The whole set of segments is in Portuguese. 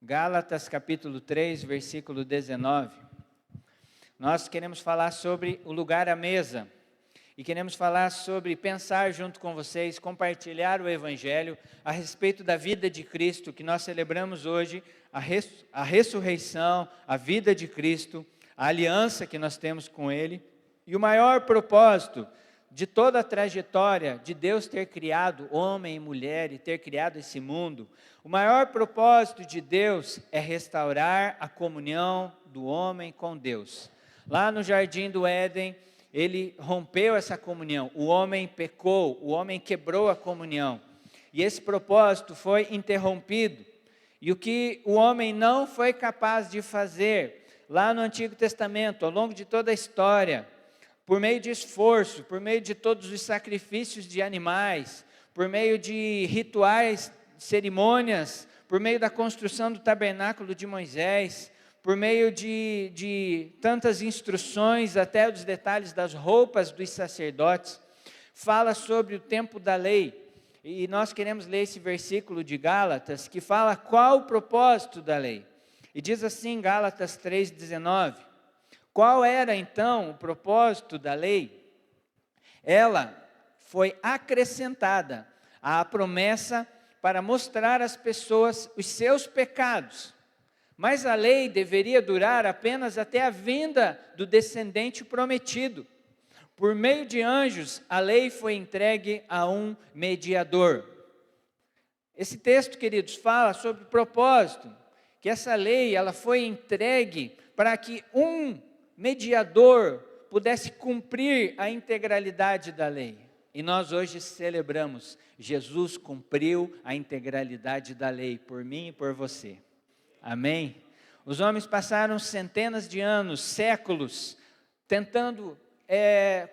Gálatas capítulo 3, versículo 19. Nós queremos falar sobre o lugar à mesa. E queremos falar sobre pensar junto com vocês, compartilhar o Evangelho a respeito da vida de Cristo, que nós celebramos hoje, a ressurreição, a vida de Cristo, a aliança que nós temos com Ele. E o maior propósito de toda a trajetória de Deus ter criado homem e mulher e ter criado esse mundo, o maior propósito de Deus é restaurar a comunhão do homem com Deus. Lá no jardim do Éden, ele rompeu essa comunhão, o homem pecou, o homem quebrou a comunhão, e esse propósito foi interrompido, e o que o homem não foi capaz de fazer, lá no Antigo Testamento, ao longo de toda a história, por meio de esforço, por meio de todos os sacrifícios de animais, por meio de rituais, cerimônias, por meio da construção do tabernáculo de Moisés, por meio de tantas instruções, até dos detalhes das roupas dos sacerdotes, fala sobre o tempo da lei. E nós queremos ler esse versículo de Gálatas, que fala qual o propósito da lei. E diz assim, Gálatas 3,19, qual era então o propósito da lei? Ela foi acrescentada à promessa para mostrar às pessoas os seus pecados. Mas a lei deveria durar apenas até a vinda do descendente prometido. Por meio de anjos, a lei foi entregue a um mediador. Esse texto, queridos, fala sobre o propósito, que essa lei ela foi entregue para que um mediador pudesse cumprir a integralidade da lei. E nós hoje celebramos, Jesus cumpriu a integralidade da lei por mim e por você. Amém? Os homens passaram centenas de anos, séculos, tentando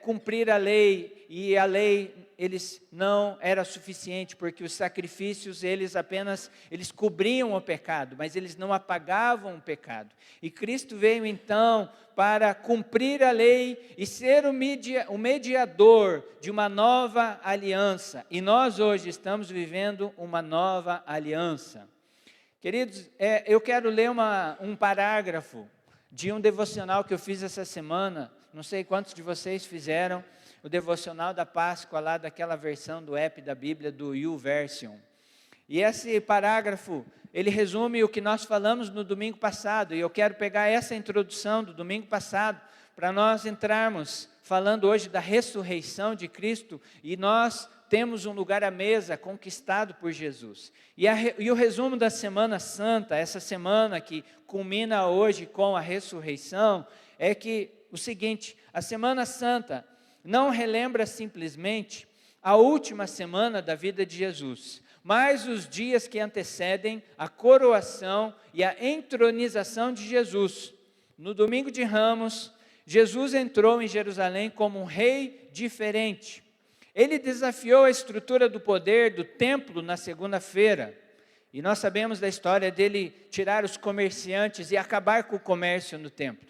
cumprir a lei, e a lei eles não era suficiente, porque os sacrifícios eles cobriam o pecado, mas eles não apagavam o pecado. E Cristo veio então para cumprir a lei e ser o mediador de uma nova aliança. E nós hoje estamos vivendo uma nova aliança. Queridos, eu quero ler um parágrafo de um devocional que eu fiz essa semana. Não sei quantos de vocês fizeram o devocional da Páscoa, lá daquela versão do app da Bíblia, do YouVersion. E esse parágrafo, ele resume o que nós falamos no domingo passado. E eu quero pegar essa introdução do domingo passado, para nós entrarmos falando hoje da ressurreição de Cristo, e nós temos um lugar à mesa conquistado por Jesus. E o resumo da Semana Santa, essa semana que culmina hoje com a ressurreição, é que o seguinte: a Semana Santa não relembra simplesmente a última semana da vida de Jesus, mas os dias que antecedem a coroação e a entronização de Jesus. No domingo de Ramos, Jesus entrou em Jerusalém como um rei diferente. Ele desafiou a estrutura do poder do templo na segunda-feira. E nós sabemos da história dele tirar os comerciantes e acabar com o comércio no templo.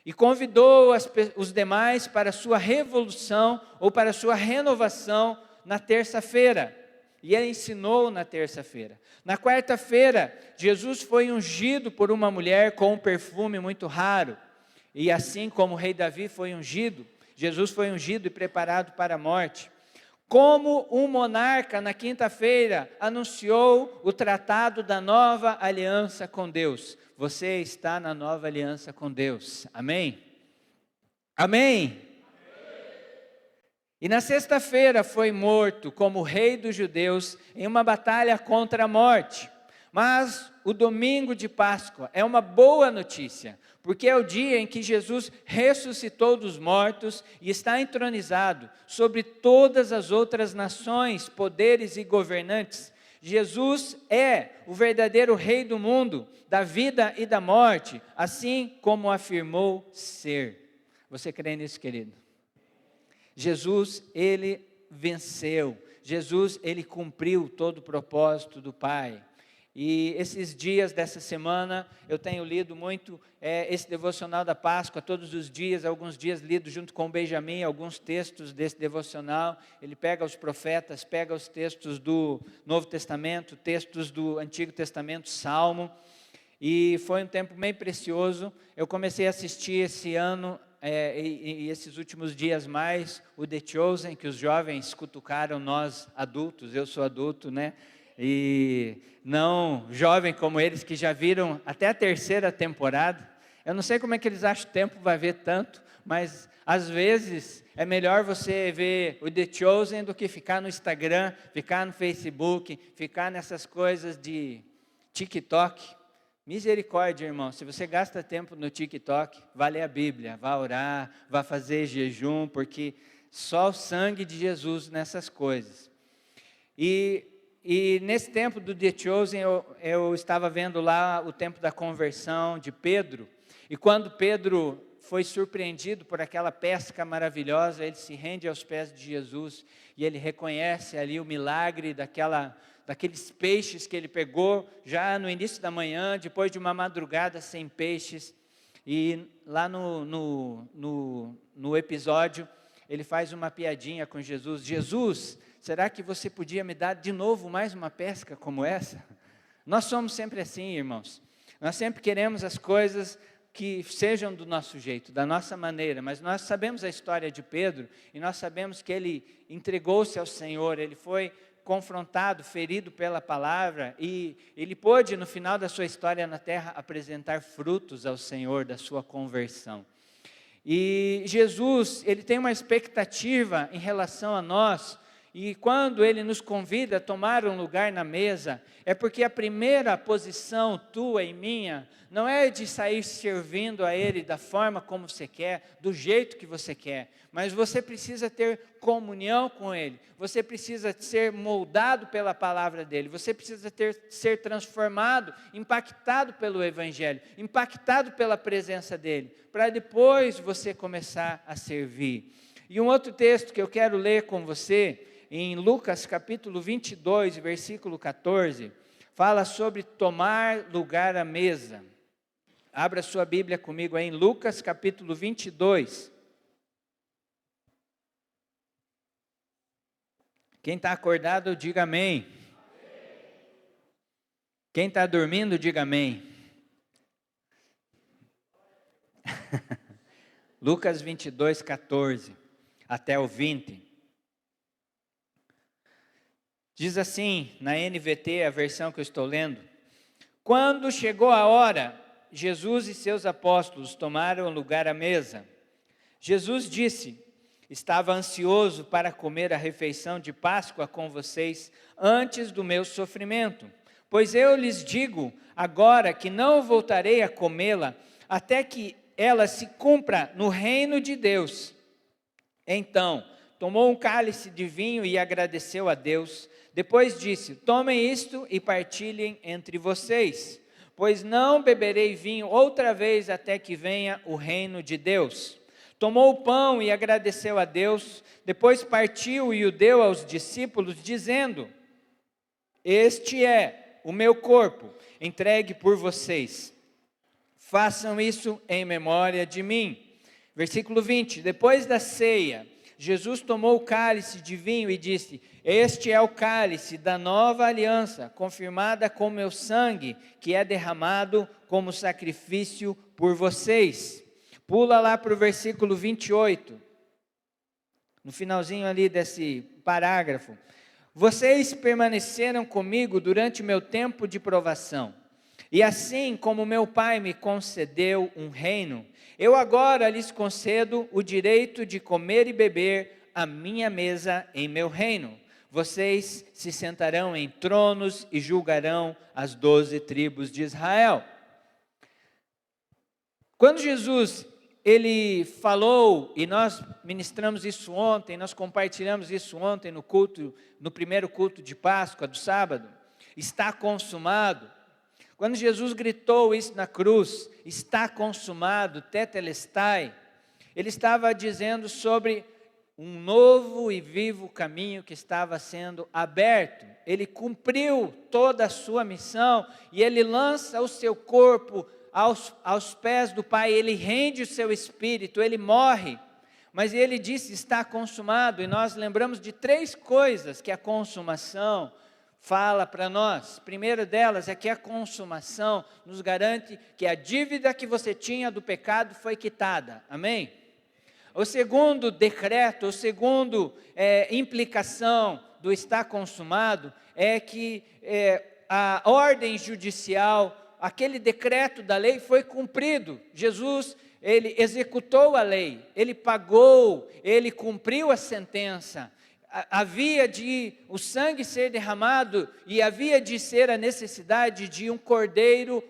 E convidou os demais para a sua revolução ou para a sua renovação na terça-feira. E ele ensinou na terça-feira. Na quarta-feira, Jesus foi ungido por uma mulher com um perfume muito raro. E assim como o rei Davi foi ungido, Jesus foi ungido e preparado para a morte. Como um monarca, na quinta-feira, anunciou o tratado da nova aliança com Deus. Você está na nova aliança com Deus. Amém? Amém? E na sexta-feira foi morto como rei dos judeus em uma batalha contra a morte. Mas o domingo de Páscoa é uma boa notícia, porque é o dia em que Jesus ressuscitou dos mortos e está entronizado sobre todas as outras nações, poderes e governantes. Jesus é o verdadeiro rei do mundo, da vida e da morte, assim como afirmou ser. Você crê nisso, querido? Jesus, ele venceu. Jesus, ele cumpriu todo o propósito do Pai. E esses dias dessa semana, eu tenho lido muito esse devocional da Páscoa, todos os dias, alguns dias lido junto com o Benjamin, alguns textos desse devocional. Ele pega os profetas, pega os textos do Novo Testamento, textos do Antigo Testamento, Salmo. e foi um tempo bem precioso. Eu comecei a assistir esse ano, e esses últimos dias mais, o The Chosen, que os jovens cutucaram nós adultos, eu sou adulto, né? E não jovem como eles, que já viram até a terceira temporada. Eu não sei como é que eles acham que o tempo vai ver tanto, mas às vezes é melhor você ver o The Chosen do que ficar no Instagram, ficar no Facebook, ficar nessas coisas de TikTok. Misericórdia, irmão, se você gasta tempo no TikTok, vá ler a Bíblia, vá orar, vá fazer jejum, porque só o sangue de Jesus nessas coisas. E nesse tempo do The Chosen, eu estava vendo lá o tempo da conversão de Pedro, e quando Pedro foi surpreendido por aquela pesca maravilhosa, ele se rende aos pés de Jesus, e ele reconhece ali o milagre daqueles peixes que ele pegou já no início da manhã, depois de uma madrugada sem peixes, e lá no episódio, ele faz uma piadinha com Jesus: Jesus, será que você podia me dar de novo mais uma pesca como essa? Nós somos sempre assim, irmãos, nós sempre queremos as coisas que sejam do nosso jeito, da nossa maneira, mas nós sabemos a história de Pedro, e nós sabemos que ele entregou-se ao Senhor, ele foi confrontado, ferido pela palavra, e ele pôde, no final da sua história na terra, apresentar frutos ao Senhor da sua conversão. E Jesus, ele tem uma expectativa em relação a nós, e quando ele nos convida a tomar um lugar na mesa, é porque a primeira posição tua e minha, não é de sair servindo a ele da forma como você quer, do jeito que você quer, mas você precisa ter comunhão com ele, você precisa ser moldado pela palavra dele, você precisa ser transformado, impactado pelo evangelho, impactado pela presença dele, para depois você começar a servir. E um outro texto que eu quero ler com você, em Lucas capítulo 22, versículo 14, fala sobre tomar lugar à mesa. Abra sua Bíblia comigo aí em Lucas capítulo 22. Quem está acordado, diga amém. Quem está dormindo, diga amém. Lucas 22, 14 até o 20. Diz assim, na NVT, a versão que eu estou lendo: quando chegou a hora, Jesus e seus apóstolos tomaram lugar à mesa. Jesus disse: estava ansioso para comer a refeição de Páscoa com vocês antes do meu sofrimento, pois eu lhes digo agora que não voltarei a comê-la até que ela se cumpra no reino de Deus. Então, tomou um cálice de vinho e agradeceu a Deus. Depois disse: tomem isto e partilhem entre vocês, pois não beberei vinho outra vez até que venha o reino de Deus. Tomou o pão e agradeceu a Deus, depois partiu e o deu aos discípulos, dizendo: este é o meu corpo, entregue por vocês. Façam isso em memória de mim. Versículo 20, depois da ceia, Jesus tomou o cálice de vinho e disse: este é o cálice da nova aliança, confirmada com meu sangue, que é derramado como sacrifício por vocês. Pula lá para o versículo 28, no finalzinho ali desse parágrafo. Vocês permaneceram comigo durante o meu tempo de provação, e assim como meu Pai me concedeu um reino, eu agora lhes concedo o direito de comer e beber à minha mesa em meu reino. Vocês se sentarão em tronos e julgarão as 12 tribos de Israel. Quando Jesus, ele falou, e nós ministramos isso ontem, nós compartilhamos isso ontem no culto, no primeiro culto de Páscoa, do sábado, está consumado. Quando Jesus gritou isso na cruz, está consumado, tetelestai, ele estava dizendo sobre um novo e vivo caminho que estava sendo aberto. Ele cumpriu toda a sua missão, e ele lança o seu corpo aos pés do Pai, ele rende o seu espírito, ele morre, mas ele disse: está consumado, e nós lembramos de 3 coisas que a consumação fala para nós. Primeira delas é que a consumação nos garante que a dívida que você tinha do pecado foi quitada. Amém? O segundo decreto, o segundo implicação do está consumado é que a ordem judicial, aquele decreto da lei foi cumprido. Jesus, ele executou a lei, ele pagou, ele cumpriu a sentença. Havia de o sangue ser derramado e havia de ser a necessidade de um cordeiro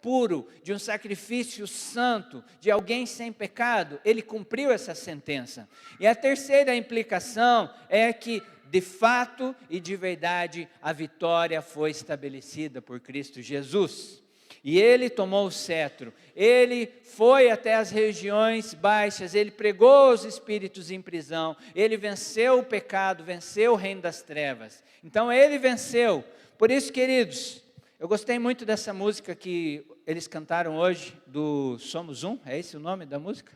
puro, de um sacrifício santo, de alguém sem pecado. Ele cumpriu essa sentença. E a terceira implicação é que, de fato e de verdade, a vitória foi estabelecida por Cristo Jesus. E ele tomou o cetro, ele foi até as regiões baixas, ele pregou os espíritos em prisão, ele venceu o pecado, venceu o reino das trevas. Então ele venceu. Por isso, queridos, eu gostei muito dessa música que eles cantaram hoje, do Somos Um, é esse o nome da música?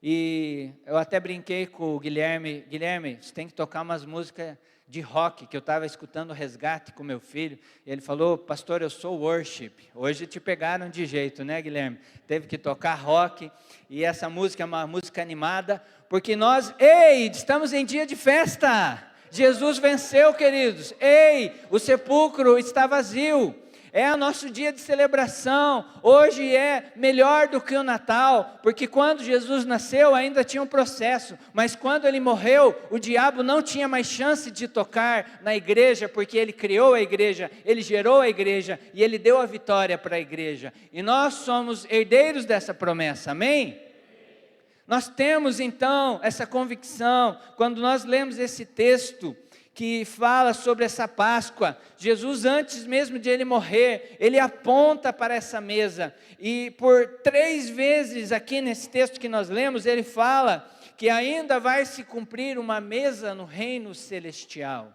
E eu até brinquei com o Guilherme, você tem que tocar umas músicas de rock, que eu estava escutando o Resgate com meu filho, e ele falou: pastor, eu sou worship. Hoje te pegaram de jeito, né, Guilherme? Teve que tocar rock, e essa música é uma música animada, porque nós, estamos em dia de festa. Jesus venceu, queridos. O sepulcro está vazio. É o nosso dia de celebração. Hoje é melhor do que o Natal, porque quando Jesus nasceu ainda tinha um processo, mas quando ele morreu, o diabo não tinha mais chance de tocar na igreja, porque ele criou a igreja, ele gerou a igreja e ele deu a vitória para a igreja. E nós somos herdeiros dessa promessa, amém? Nós temos então essa convicção, quando nós lemos esse texto que fala sobre essa Páscoa. Jesus, antes mesmo de ele morrer, ele aponta para essa mesa, e por 3 vezes aqui nesse texto que nós lemos, ele fala que ainda vai se cumprir uma mesa no reino celestial.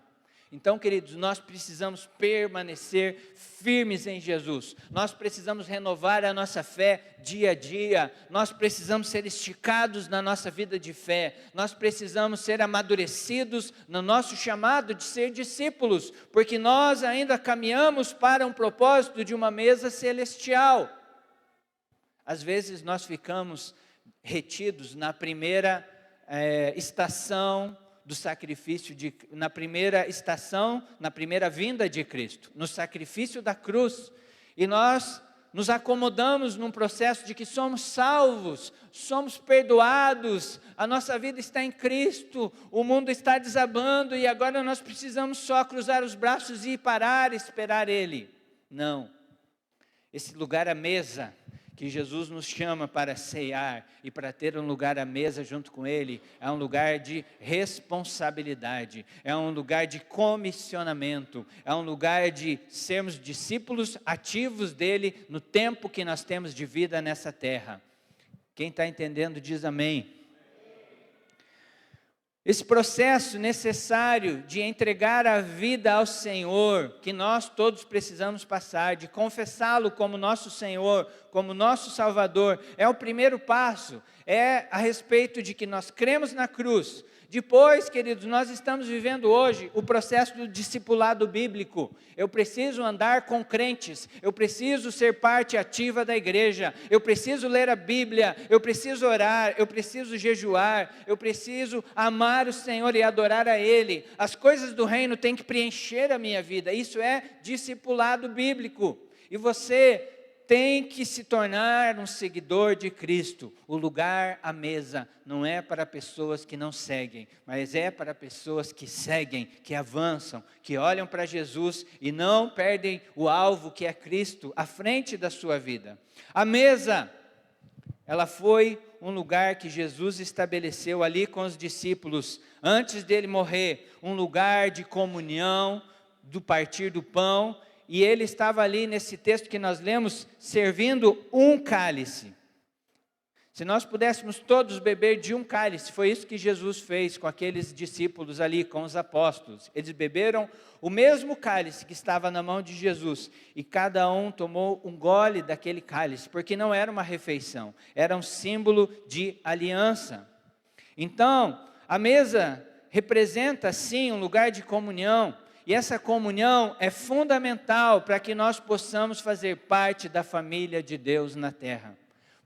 Então, queridos, nós precisamos permanecer firmes em Jesus, nós precisamos renovar a nossa fé dia a dia, nós precisamos ser esticados na nossa vida de fé, nós precisamos ser amadurecidos no nosso chamado de ser discípulos, porque nós ainda caminhamos para um propósito de uma mesa celestial. Às vezes nós ficamos retidos na primeira estação do sacrifício, na primeira estação, na primeira vinda de Cristo, no sacrifício da cruz, e nós nos acomodamos num processo de que somos salvos, somos perdoados, a nossa vida está em Cristo, o mundo está desabando e agora nós precisamos só cruzar os braços e parar e esperar Ele. Não, esse lugar à mesa, que Jesus nos chama para ceiar e para ter um lugar à mesa junto com Ele, é um lugar de responsabilidade, é um lugar de comissionamento, é um lugar de sermos discípulos ativos dEle no tempo que nós temos de vida nessa terra. Quem está entendendo diz amém. Esse processo necessário de entregar a vida ao Senhor, que nós todos precisamos passar, de confessá-lo como nosso Senhor, como nosso Salvador, é o primeiro passo, é a respeito de que nós cremos na cruz. Depois, queridos, nós estamos vivendo hoje o processo do discipulado bíblico. Eu preciso andar com crentes, eu preciso ser parte ativa da igreja, eu preciso ler a Bíblia, eu preciso orar, eu preciso jejuar, eu preciso amar o Senhor e adorar a Ele. As coisas do reino têm que preencher a minha vida, isso é discipulado bíblico. E você tem que se tornar um seguidor de Cristo. O lugar à mesa não é para pessoas que não seguem, mas é para pessoas que seguem, que avançam, que olham para Jesus e não perdem o alvo que é Cristo à frente da sua vida. A mesa, ela foi um lugar que Jesus estabeleceu ali com os discípulos, antes dele morrer, um lugar de comunhão, do partir do pão. E ele estava ali nesse texto que nós lemos, servindo um cálice. Se nós pudéssemos todos beber de um cálice, foi isso que Jesus fez com aqueles discípulos ali, com os apóstolos. Eles beberam o mesmo cálice que estava na mão de Jesus, e cada um tomou um gole daquele cálice, porque não era uma refeição, era um símbolo de aliança. Então, a mesa representa sim um lugar de comunhão, E essa comunhão é fundamental para que nós possamos fazer parte da família de Deus na terra.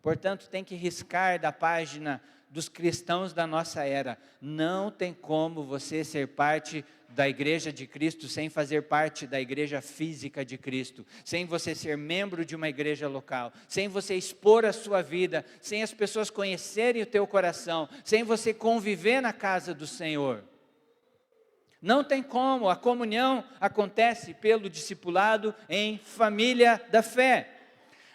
Portanto, tem que riscar da página dos cristãos da nossa era. Não tem como você ser parte da igreja de Cristo sem fazer parte da igreja física de Cristo, sem você ser membro de uma igreja local, sem você expor a sua vida, sem as pessoas conhecerem o teu coração, sem você conviver na casa do Senhor. Não tem como, a comunhão acontece pelo discipulado em família da fé.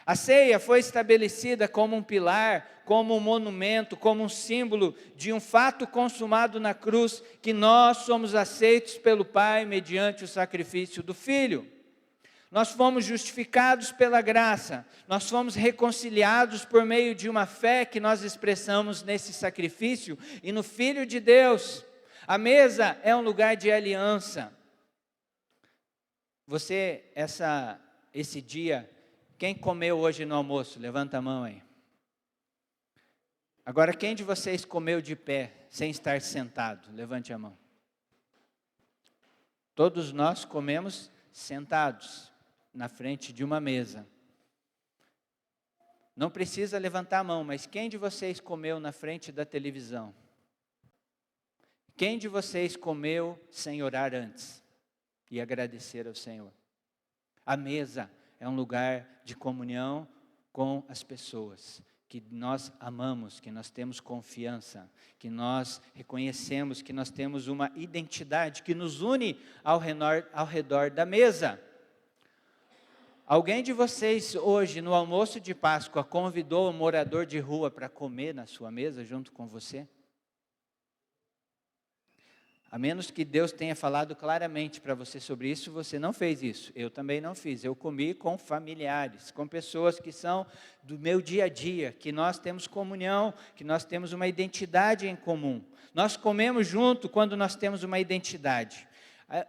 A ceia foi estabelecida como um pilar, como um monumento, como um símbolo de um fato consumado na cruz, que nós somos aceitos pelo Pai mediante o sacrifício do Filho. Nós fomos justificados pela graça, nós fomos reconciliados por meio de uma fé que nós expressamos nesse sacrifício e no Filho de Deus. A mesa é um lugar de aliança. Você, esse dia, quem comeu hoje no almoço? Levanta a mão aí. Agora, quem de vocês comeu de pé, sem estar sentado? Levante a mão. Todos nós comemos sentados, na frente de uma mesa. Não precisa levantar a mão, mas quem de vocês comeu na frente da televisão? Quem de vocês comeu sem orar antes e agradecer ao Senhor? A mesa é um lugar de comunhão com as pessoas que nós amamos, que nós temos confiança, que nós reconhecemos que nós temos uma identidade que nos une ao redor da mesa. Alguém de vocês hoje no almoço de Páscoa convidou um morador de rua para comer na sua mesa junto com você? A menos que Deus tenha falado claramente para você sobre isso, você não fez isso. Eu também não fiz. Eu comi com familiares, com pessoas que são do meu dia a dia, que nós temos comunhão, que nós temos uma identidade em comum. Nós comemos junto quando nós temos uma identidade.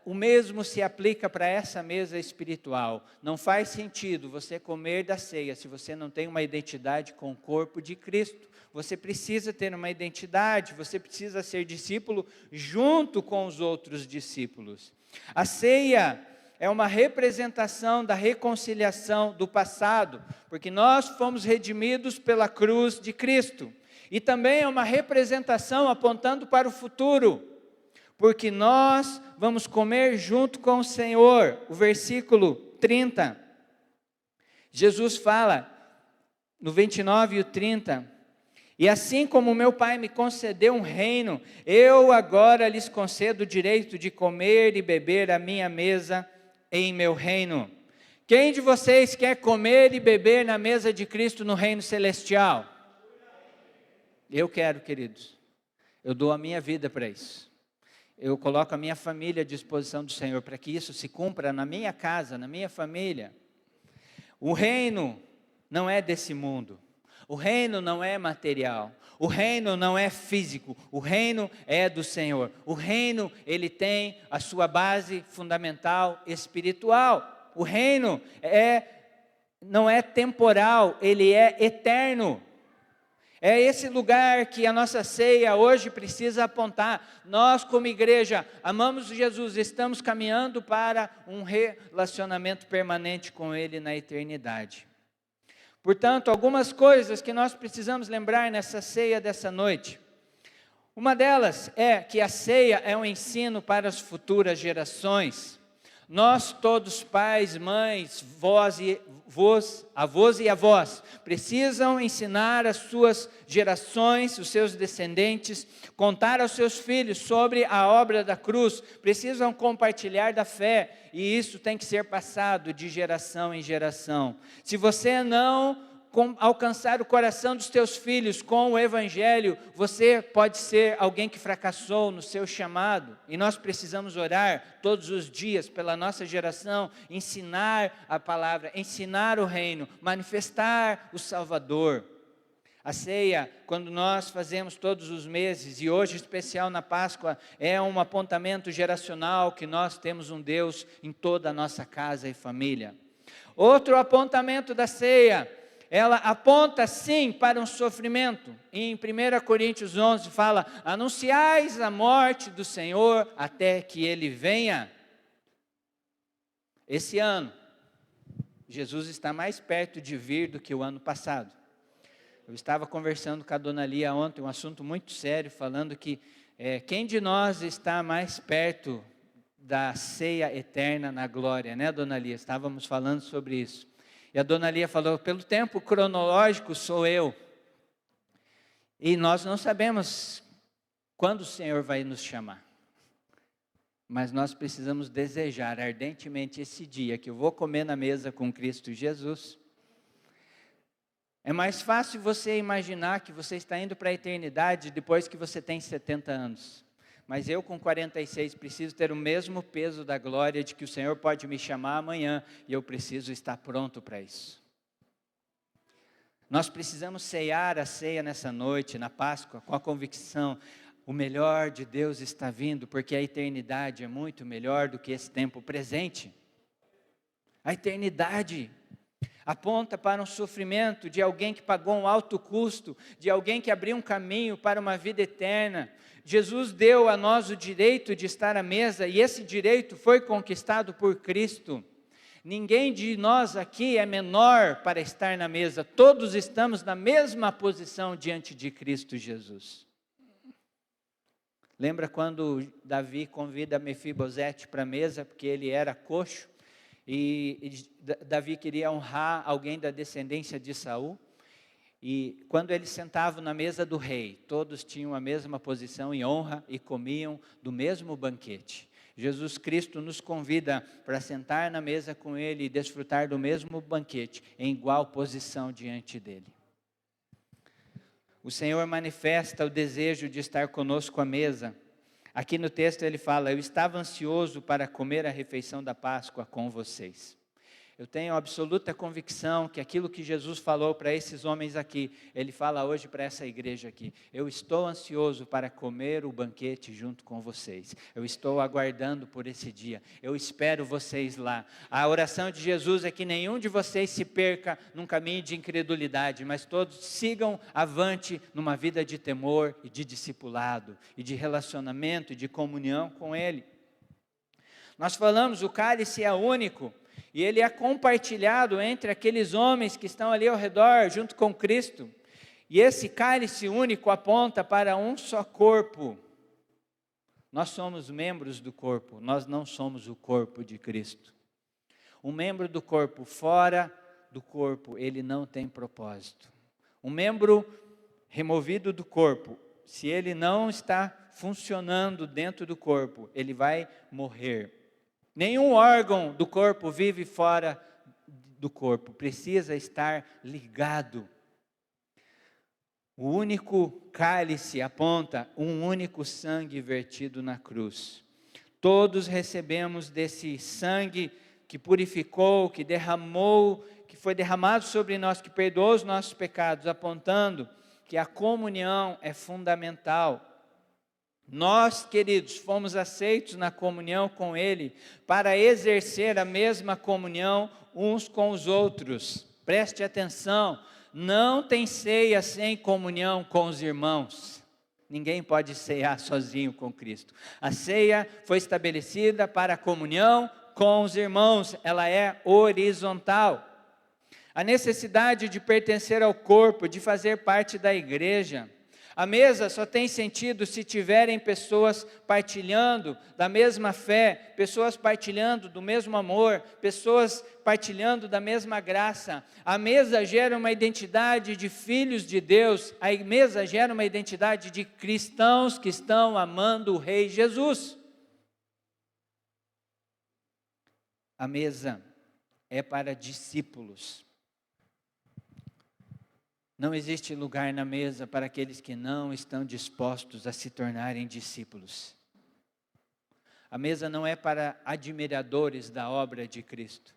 O mesmo se aplica para essa mesa espiritual. Não faz sentido você comer da ceia se você não tem uma identidade com o corpo de Cristo. Você precisa ter uma identidade, você precisa ser discípulo junto com os outros discípulos. A ceia é uma representação da reconciliação do passado, porque nós fomos redimidos pela cruz de Cristo. E também é uma representação apontando para o futuro, porque nós vamos comer junto com o Senhor. O versículo 30, Jesus fala, no 29 e o 30, e assim como meu Pai me concedeu um reino, eu agora lhes concedo o direito de comer e beber à minha mesa em meu reino. Quem de vocês quer comer e beber na mesa de Cristo no reino celestial? Eu quero, queridos. Eu dou a minha vida para isso. Eu coloco a minha família à disposição do Senhor para que isso se cumpra na minha casa, na minha família. O reino não é desse mundo. O reino não é material, o reino não é físico, o reino é do Senhor. O reino, ele tem a sua base fundamental espiritual. O reino não é temporal, ele é eterno. É esse lugar que a nossa ceia hoje precisa apontar. Nós, como igreja, amamos Jesus, estamos caminhando para um relacionamento permanente com Ele na eternidade. Portanto, algumas coisas que nós precisamos lembrar nessa ceia dessa noite. Uma delas é que a ceia é um ensino para as futuras gerações. Nós todos, pais, mães, avós e avós, precisam ensinar as suas gerações, os seus descendentes, contar aos seus filhos sobre a obra da cruz, precisam compartilhar da fé, e isso tem que ser passado de geração em geração. Se você não alcançar o coração dos teus filhos com o Evangelho, você pode ser alguém que fracassou no seu chamado, e nós precisamos orar todos os dias pela nossa geração, ensinar a palavra, ensinar o reino, manifestar o Salvador. A ceia, quando nós fazemos todos os meses, e hoje especial na Páscoa, é um apontamento geracional que nós temos um Deus em toda a nossa casa e família. Outro apontamento da ceia, ela aponta sim para um sofrimento. Em 1 Coríntios 11 fala, anunciais a morte do Senhor até que Ele venha. esse ano, Jesus está mais perto de vir do que o ano passado. Eu estava conversando com a dona Lia ontem, um assunto muito sério, falando que quem de nós está mais perto da ceia eterna na glória, né, dona Lia? Estávamos falando sobre isso. E a dona Lia falou, pelo tempo cronológico sou eu. E nós não sabemos quando o Senhor vai nos chamar. Mas nós precisamos desejar ardentemente esse dia que eu vou comer na mesa com Cristo Jesus. É mais fácil você imaginar que você está indo para a eternidade depois que você tem 70 anos. Mas eu com 46 preciso ter o mesmo peso da glória de que o Senhor pode me chamar amanhã e eu preciso estar pronto para isso. Nós precisamos ceiar a ceia nessa noite, na Páscoa, com a convicção, o melhor de Deus está vindo, porque a eternidade é muito melhor do que esse tempo presente. A eternidade aponta para um sofrimento de alguém que pagou um alto custo, de alguém que abriu um caminho para uma vida eterna. Jesus deu a nós o direito de estar à mesa, e esse direito foi conquistado por Cristo. Ninguém de nós aqui é menor para estar na mesa, todos estamos na mesma posição diante de Cristo Jesus. Lembra quando Davi convida Mefibosete para a mesa, porque ele era coxo, e Davi queria honrar alguém da descendência de Saul, e quando eles sentavam na mesa do rei, todos tinham a mesma posição e honra, e comiam do mesmo banquete. Jesus Cristo nos convida para sentar na mesa com Ele e desfrutar do mesmo banquete, em igual posição diante dEle. O Senhor manifesta o desejo de estar conosco à mesa. Aqui no texto ele fala, eu estava ansioso para comer a refeição da Páscoa com vocês. Eu tenho absoluta convicção que aquilo que Jesus falou para esses homens aqui, Ele fala hoje para essa igreja aqui. Eu estou ansioso para comer o banquete junto com vocês. Eu estou aguardando por esse dia. Eu espero vocês lá. A oração de Jesus é que nenhum de vocês se perca num caminho de incredulidade, mas todos sigam avante numa vida de temor e de discipulado, e de relacionamento e de comunhão com Ele. Nós falamos, o cálice é único. E ele é compartilhado entre aqueles homens que estão ali ao redor, junto com Cristo. E esse cálice único aponta para um só corpo. Nós somos membros do corpo, nós não somos o corpo de Cristo. Um membro do corpo fora do corpo, ele não tem propósito. Um membro removido do corpo, se ele não está funcionando dentro do corpo, ele vai morrer. Nenhum órgão do corpo vive fora do corpo, precisa estar ligado. O único cálice aponta um único sangue vertido na cruz. Todos recebemos desse sangue que purificou, que derramou, que foi derramado sobre nós, que perdoou os nossos pecados, apontando que a comunhão é fundamental. Nós, queridos, fomos aceitos na comunhão com Ele para exercer a mesma comunhão uns com os outros. Preste atenção, não tem ceia sem comunhão com os irmãos. Ninguém pode ceiar sozinho com Cristo. A ceia foi estabelecida para a comunhão com os irmãos, ela é horizontal. A necessidade de pertencer ao corpo, de fazer parte da igreja. A mesa só tem sentido se tiverem pessoas partilhando da mesma fé, pessoas partilhando do mesmo amor, pessoas partilhando da mesma graça. A mesa gera uma identidade de filhos de Deus, a mesa gera uma identidade de cristãos que estão amando o Rei Jesus. A mesa é para discípulos. Não existe lugar na mesa para aqueles que não estão dispostos a se tornarem discípulos. A mesa não é para admiradores da obra de Cristo.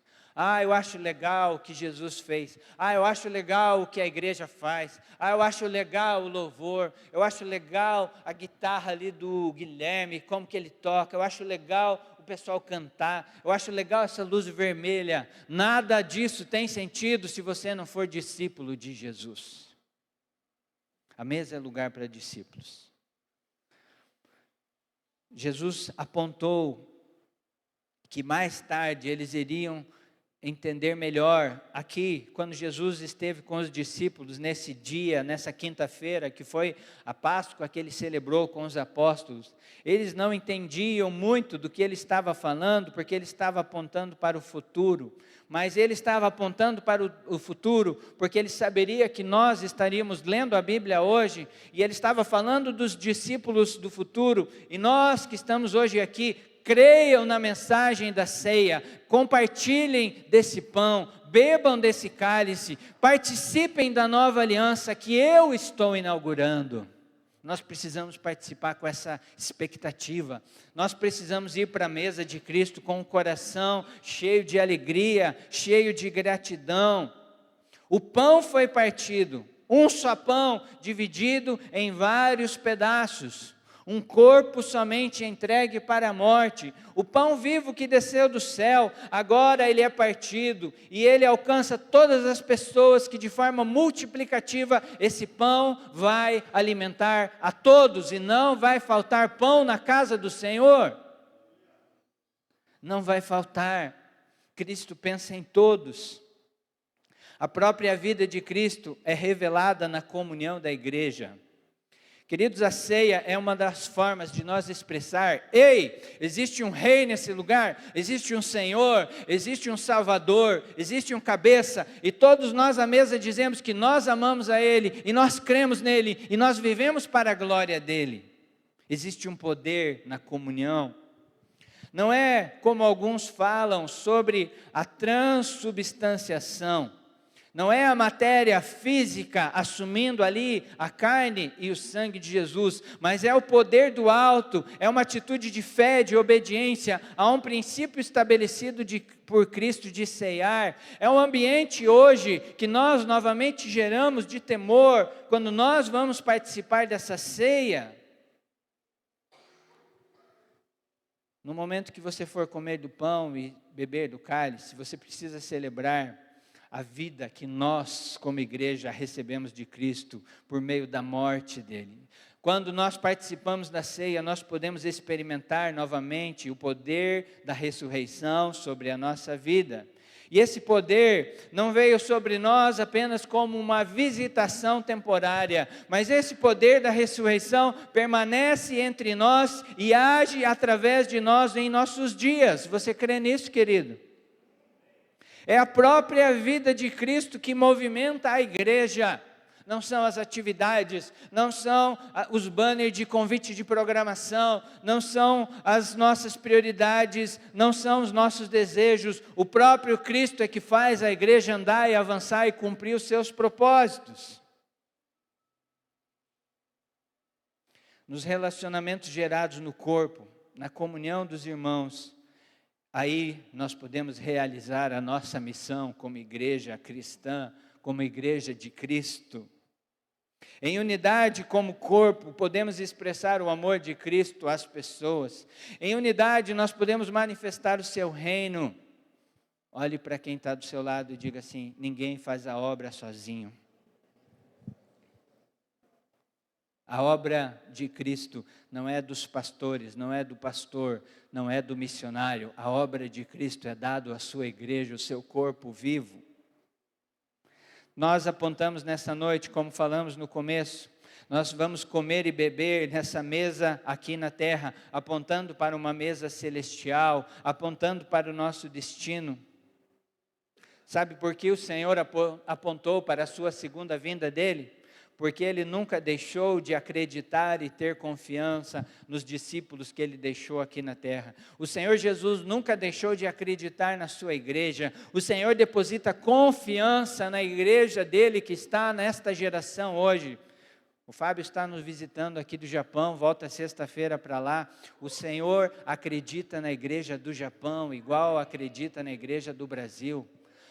Eu acho legal o que Jesus fez. Eu acho legal o que a igreja faz. Eu acho legal o louvor. Eu acho legal a guitarra ali do Guilherme, como que ele toca. Eu acho legal o pessoal cantar. Eu acho legal essa luz vermelha. Nada disso tem sentido se você não for discípulo de Jesus. A mesa é lugar para discípulos. Jesus apontou que mais tarde eles iriam entender melhor aqui, quando Jesus esteve com os discípulos nesse dia, nessa quinta-feira, que foi a Páscoa que ele celebrou com os apóstolos. Eles não entendiam muito do que ele estava falando, porque ele estava apontando para o futuro, mas ele estava apontando para o futuro, porque ele saberia que nós estaríamos lendo a Bíblia hoje, e ele estava falando dos discípulos do futuro, e nós que estamos hoje aqui, creiam na mensagem da ceia, compartilhem desse pão, bebam desse cálice, participem da nova aliança que eu estou inaugurando. Nós precisamos participar com essa expectativa, nós precisamos ir para a mesa de Cristo com o coração cheio de alegria, cheio de gratidão. O pão foi partido, um só pão dividido em vários pedaços. Um corpo somente entregue para a morte. O pão vivo que desceu do céu, agora ele é partido, e ele alcança todas as pessoas que de forma multiplicativa, esse pão vai alimentar a todos, e não vai faltar pão na casa do Senhor. Não vai faltar. Cristo pensa em todos. A própria vida de Cristo é revelada na comunhão da igreja. Queridos, a ceia é uma das formas de nós expressar: ei, existe um rei nesse lugar, existe um Senhor, existe um Salvador, existe um cabeça, e todos nós à mesa dizemos que nós amamos a Ele, e nós cremos nele, e nós vivemos para a glória dEle. Existe um poder na comunhão. Não é como alguns falam sobre a transubstanciação. Não é a matéria física assumindo ali a carne e o sangue de Jesus, mas é o poder do alto, é uma atitude de fé, de obediência a um princípio estabelecido por Cristo de ceiar. É um ambiente hoje que nós novamente geramos de temor quando nós vamos participar dessa ceia. No momento que você for comer do pão e beber do cálice, você precisa celebrar a vida que nós, como igreja, recebemos de Cristo por meio da morte dele. Quando nós participamos da ceia, nós podemos experimentar novamente o poder da ressurreição sobre a nossa vida. E esse poder não veio sobre nós apenas como uma visitação temporária, mas esse poder da ressurreição permanece entre nós e age através de nós em nossos dias. Você crê nisso, querido? É a própria vida de Cristo que movimenta a igreja. Não são as atividades, não são os banners de convite de programação, não são as nossas prioridades, não são os nossos desejos. O próprio Cristo é que faz a igreja andar e avançar e cumprir os seus propósitos. Nos relacionamentos gerados no corpo, na comunhão dos irmãos, aí nós podemos realizar a nossa missão como igreja cristã, como igreja de Cristo. Em unidade como corpo, podemos expressar o amor de Cristo às pessoas. Em unidade nós podemos manifestar o seu reino. Olhe para quem está do seu lado e diga assim: ninguém faz a obra sozinho. A obra de Cristo não é dos pastores, não é do pastor, não é do missionário. A obra de Cristo é dado à sua igreja, o seu corpo vivo. Nós apontamos nessa noite, como falamos no começo, nós vamos comer e beber nessa mesa aqui na terra, apontando para uma mesa celestial, apontando para o nosso destino. Sabe por que o Senhor apontou para a sua segunda vinda dele? Porque ele nunca deixou de acreditar e ter confiança nos discípulos que ele deixou aqui na terra. O Senhor Jesus nunca deixou de acreditar na sua igreja. O Senhor deposita confiança na igreja dele que está nesta geração hoje. O Fábio está nos visitando aqui do Japão, volta sexta-feira para lá. O Senhor acredita na igreja do Japão, igual acredita na igreja do Brasil.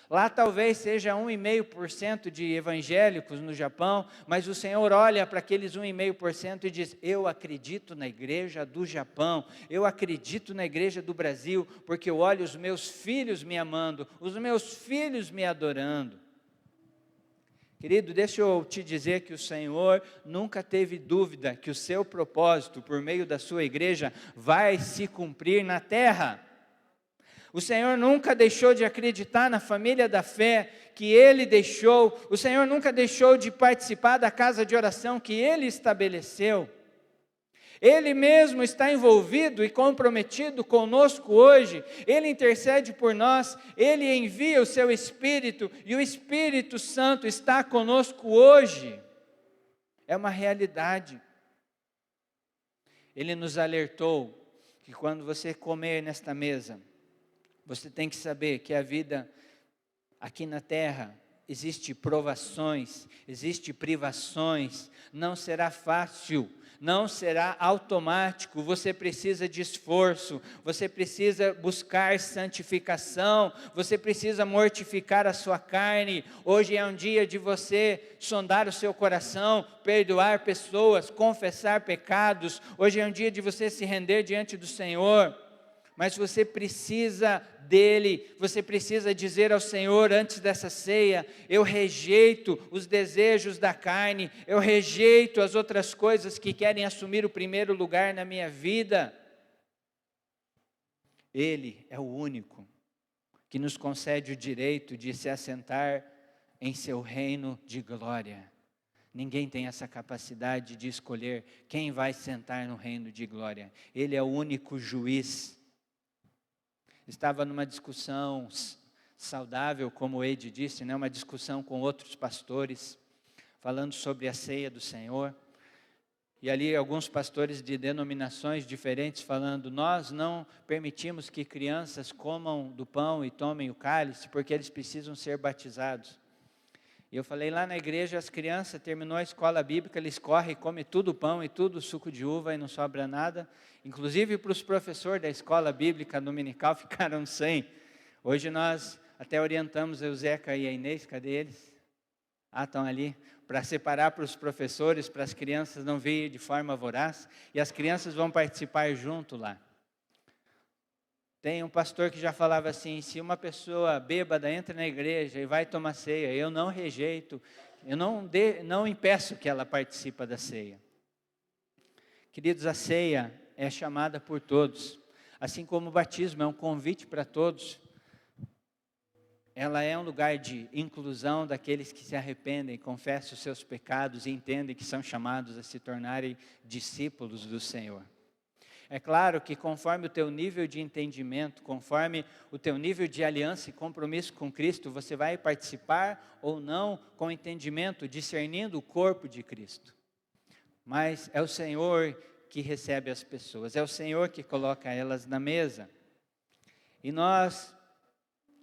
Lá talvez seja 1,5% de evangélicos no Japão, mas o Senhor olha para aqueles 1,5% e diz: eu acredito na igreja do Japão, eu acredito na igreja do Brasil, porque eu olho os meus filhos me amando, os meus filhos me adorando. Querido, deixa eu te dizer que o Senhor nunca teve dúvida que o seu propósito por meio da sua igreja vai se cumprir na terra. O Senhor nunca deixou de acreditar na família da fé que Ele deixou. O Senhor nunca deixou de participar da casa de oração que Ele estabeleceu. Ele mesmo está envolvido e comprometido conosco hoje. Ele intercede por nós, Ele envia o seu Espírito e o Espírito Santo está conosco hoje. É uma realidade. Ele nos alertou que quando você comer nesta mesa, você tem que saber que a vida aqui na terra existe provações, existe privações, não será fácil, não será automático, você precisa de esforço, você precisa buscar santificação, você precisa mortificar a sua carne. Hoje é um dia de você sondar o seu coração, perdoar pessoas, confessar pecados. Hoje é um dia de você se render diante do Senhor. Mas você precisa dele, você precisa dizer ao Senhor antes dessa ceia: eu rejeito os desejos da carne, eu rejeito as outras coisas que querem assumir o primeiro lugar na minha vida. Ele é o único que nos concede o direito de se assentar em seu reino de glória. Ninguém tem essa capacidade de escolher quem vai sentar no reino de glória. Ele é o único juiz. Estava numa discussão saudável, como o Eide disse, uma discussão com outros pastores, falando sobre a ceia do Senhor. E ali alguns pastores de denominações diferentes falando: nós não permitimos que crianças comam do pão e tomem o cálice, porque eles precisam ser batizados. E eu falei: lá na igreja as crianças, terminou a escola bíblica, eles correm e comem tudo o pão e tudo o suco de uva e não sobra nada. Inclusive para os professores da escola bíblica dominical ficaram sem. Hoje nós até orientamos o Zeca e a Inês, cadê eles? Estão ali, para separar para os professores, para as crianças não virem de forma voraz, e as crianças vão participar junto lá. Tem um pastor que já falava assim: se uma pessoa bêbada entra na igreja e vai tomar ceia, eu não rejeito, eu não impeço que ela participe da ceia. Queridos, a ceia é chamada por todos, assim como o batismo é um convite para todos. Ela é um lugar de inclusão daqueles que se arrependem, confessam os seus pecados e entendem que são chamados a se tornarem discípulos do Senhor. É claro que conforme o teu nível de entendimento, conforme o teu nível de aliança e compromisso com Cristo, você vai participar ou não com entendimento, discernindo o corpo de Cristo. Mas é o Senhor que recebe as pessoas, é o Senhor que coloca elas na mesa. E nós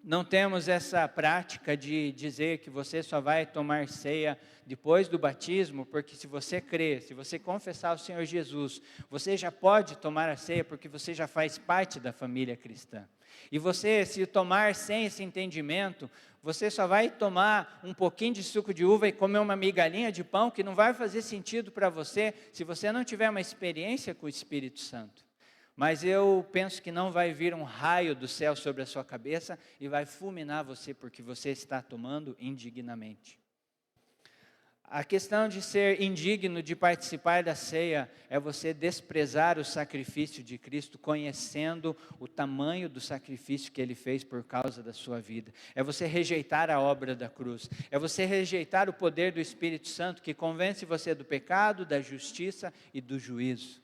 não temos essa prática de dizer que você só vai tomar ceia depois do batismo, porque se você crer, se você confessar o Senhor Jesus, você já pode tomar a ceia porque você já faz parte da família cristã. E você, se tomar sem esse entendimento, você só vai tomar um pouquinho de suco de uva e comer uma migalhinha de pão que não vai fazer sentido para você se você não tiver uma experiência com o Espírito Santo. Mas eu penso que não vai vir um raio do céu sobre a sua cabeça e vai fulminar você porque você está tomando indignamente. A questão de ser indigno de participar da ceia é você desprezar o sacrifício de Cristo, conhecendo o tamanho do sacrifício que Ele fez por causa da sua vida. É você rejeitar a obra da cruz. É você rejeitar o poder do Espírito Santo que convence você do pecado, da justiça e do juízo.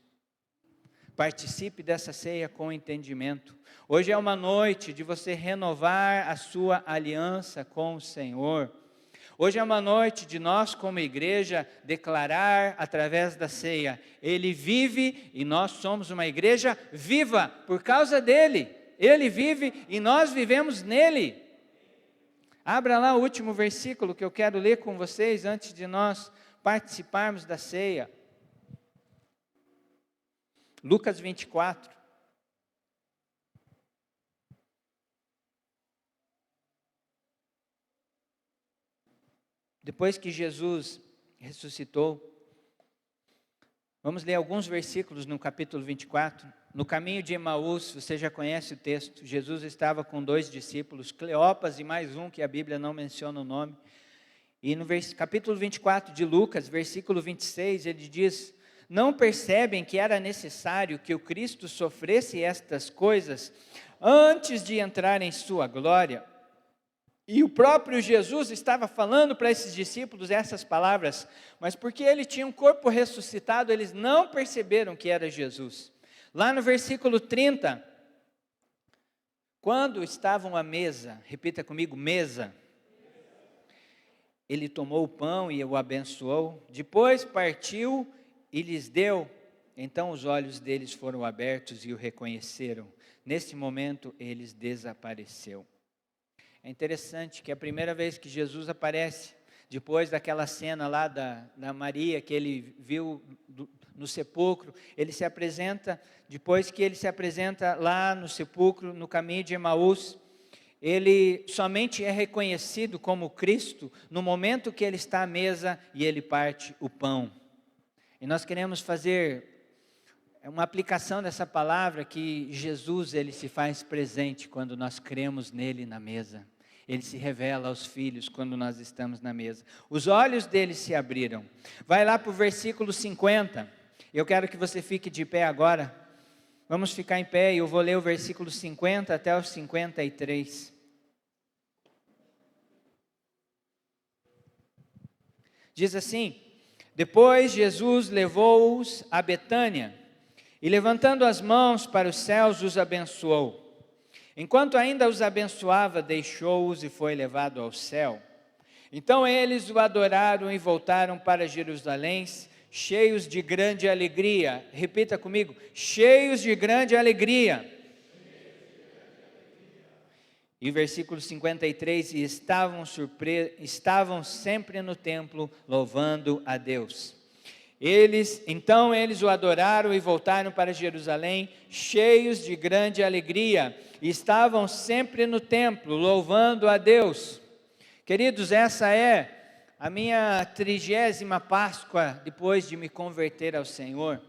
Participe dessa ceia com entendimento. Hoje é uma noite de você renovar a sua aliança com o Senhor. Hoje é uma noite de nós, como igreja, declarar através da ceia: Ele vive e nós somos uma igreja viva por causa dEle. Ele vive e nós vivemos nele. Abra lá o último versículo que eu quero ler com vocês antes de nós participarmos da ceia. Lucas 24. Depois que Jesus ressuscitou, vamos ler alguns versículos no capítulo 24. No caminho de Emaús, você já conhece o texto, Jesus estava com 2 discípulos, Cleopas e mais um que a Bíblia não menciona o nome. E no capítulo 24 de Lucas, versículo 26, ele diz: não percebem que era necessário que o Cristo sofresse estas coisas antes de entrar em sua glória? E o próprio Jesus estava falando para esses discípulos essas palavras, mas porque ele tinha um corpo ressuscitado, eles não perceberam que era Jesus. Lá no versículo 30, quando estavam à mesa, repita comigo, mesa. Ele tomou o pão e o abençoou, depois partiu e lhes deu. Então os olhos deles foram abertos e o reconheceram. Nesse momento, eles desapareceu. É interessante que a primeira vez que Jesus aparece, depois daquela cena lá da Maria, que ele viu no sepulcro, ele se apresenta, depois que ele se apresenta lá no sepulcro, no caminho de Emaús, ele somente é reconhecido como Cristo no momento que ele está à mesa e ele parte o pão. E nós queremos fazer uma aplicação dessa palavra, que Jesus, ele se faz presente quando nós cremos nele na mesa. Ele se revela aos filhos quando nós estamos na mesa. Os olhos deles se abriram. Vai lá para o versículo 50. Eu quero que você fique de pé agora. Vamos ficar em pé e eu vou ler o versículo 50 até o 53. Diz assim: depois Jesus levou-os a Betânia e, levantando as mãos para os céus, os abençoou. Enquanto ainda os abençoava, deixou-os e foi levado ao céu. Então eles o adoraram e voltaram para Jerusalém, cheios de grande alegria. Repita comigo: cheios de grande alegria. E versículo 53, e estavam sempre no templo, louvando a Deus. Então eles o adoraram e voltaram para Jerusalém, cheios de grande alegria, e estavam sempre no templo, louvando a Deus. Queridos, essa é a minha 30ª Páscoa, depois de me converter ao Senhor.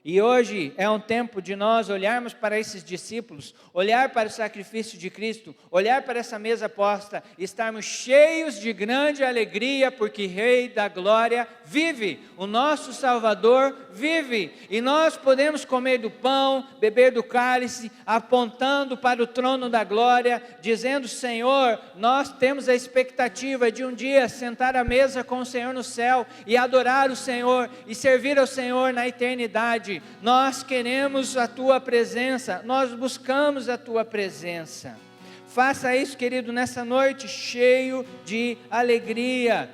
E hoje é um tempo de nós olharmos para esses discípulos, olhar para o sacrifício de Cristo, olhar para essa mesa posta, e estarmos cheios de grande alegria, porque Rei da Glória vive, o nosso Salvador vive, e nós podemos comer do pão, beber do cálice, apontando para o trono da glória, dizendo: Senhor, nós temos a expectativa de um dia sentar à mesa com o Senhor no céu, e adorar o Senhor, e servir ao Senhor na eternidade. Nós queremos a Tua presença, nós buscamos a Tua presença. Faça isso, querido, nessa noite, cheio de alegria.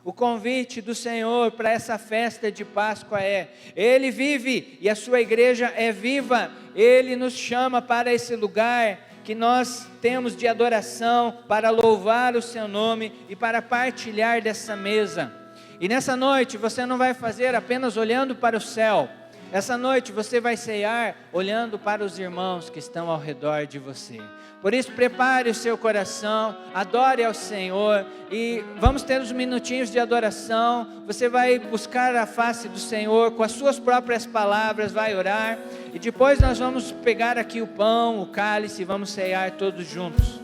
O convite do Senhor para essa festa de Páscoa é: Ele vive e a sua igreja é viva. Ele nos chama para esse lugar que nós temos de adoração, para louvar o seu nome e para partilhar dessa mesa. E nessa noite você não vai fazer apenas olhando para o céu. Essa noite você vai ceiar olhando para os irmãos que estão ao redor de você. Por isso, prepare o seu coração, adore ao Senhor, e vamos ter uns minutinhos de adoração. Você vai buscar a face do Senhor com as suas próprias palavras, vai orar, e depois nós vamos pegar aqui o pão, o cálice, e vamos ceiar todos juntos.